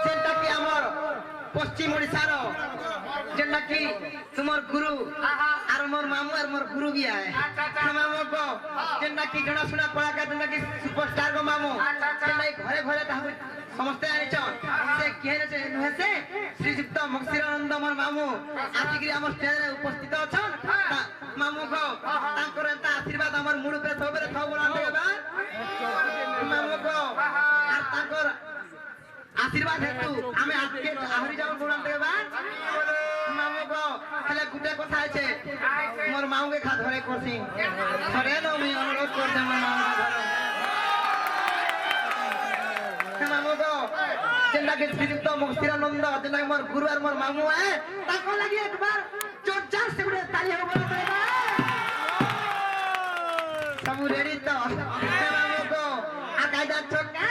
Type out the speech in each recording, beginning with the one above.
যেটা কি আমার পশ্চিম ওড়িশার যেটা কি তোমার গুরু আর মোর মামু আর মোর গুরু भी है মামু को যেটা কি জনাশুনা কলাকার যেটা কি সুপারস্টার গো মামু যেটা ঘরে ঘরে তাহলে সমস্ত আনিছন সে কেহেছে নহেছে শ্রীযুক্ত মকসিরানন্দ মোর মামু আজিকি আমার স্টেজে উপস্থিত আছেন মামু को তাଙ୍କର এত আশীর্বাদ আমার মুড় উপরে সবরে থাও বলা দেবা মামু को আর তাଙ୍କର आशीर्वाद हेतु आमे आजके आहरी जाऊ बोलन देबा मामू को हेले गुटे কথা আছে मोर माऊ के खा धरे करसी थरे न मी अनुरोध करते मोर माऊ धरो मामू को जेंदा के श्रीयुक्त मकसिरानंद जेंदा मोर गुरु और मोर मामू है ताको लागि एक बार जोरदार से गुटे ताली हो बोल देबा सब रेडी तो मामू को आका जा छोका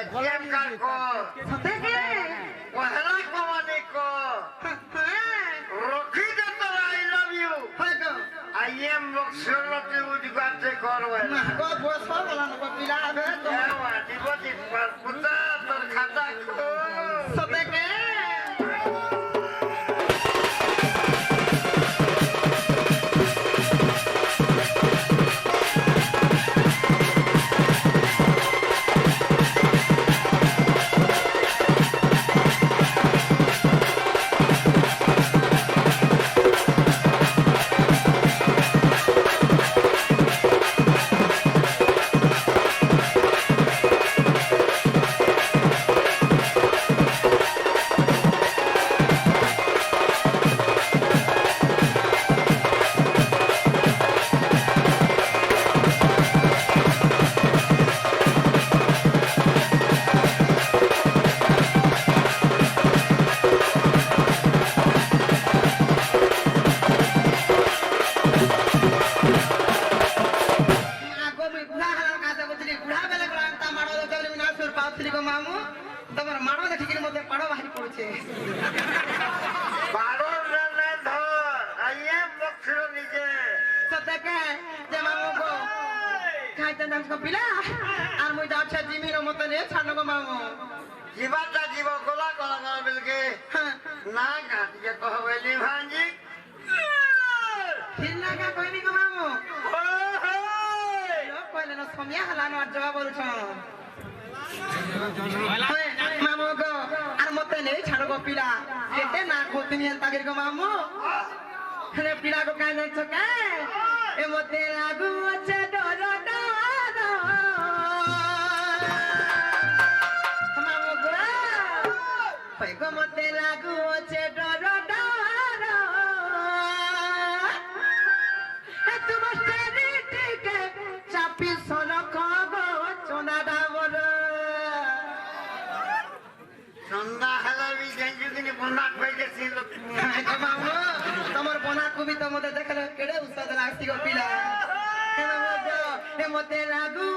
এটিএম কার্ড কর সতে কে পহেলা কমানি কর রকি দে তোর আই লাভ ইউ হয়তো আই এম বক্সলতে উদ্ঘাটন করবে না গো বস বলা না পিলা হবে তো ডিপোজিট পুতা তোর খাতা খোল সতে কে মামু তোমার মাড়ো দেখি মধ্যে পাড়ো বাহারি পড়ছে বারো রানে ধর আই এম বক্সল নিজে সত্যকে যে মামু গো খাইতে নাম পিলা আর মুই যাচ্ছে জিমির মতো নিয়ে ছাড়ো গো মামু জীবাটা জীব গোলা গোলা গোলা বিলকে না গাটিকে কহবেলি ভাঞ্জি হিন্নাকা কইনি গো মামু লোক কইলে না সমিয়া হালানো আর জবাব বলছ মামু গো আর মতে নেই ছাড়ো গো পিলা কেতে না করতে নিয়ে তাগির গো মামু রে পিলা গো কাই নাই ছকে এ মতে লাগু আছে ডর ডর মামু গো কই গো মতে লাগু আছে ডর ডর এ তোমার শরীরকে চাপি সনক গো চোনাডা বড় সন্ধ্যা হেলাবি গেঞ্জুদিনী বন্ধাক হয়ে গেছি মামু তোমার বনা কবিতা মধ্যে দেখালে কেড়ে উস্তাদ লাগছি গো পিলা মতে লাগু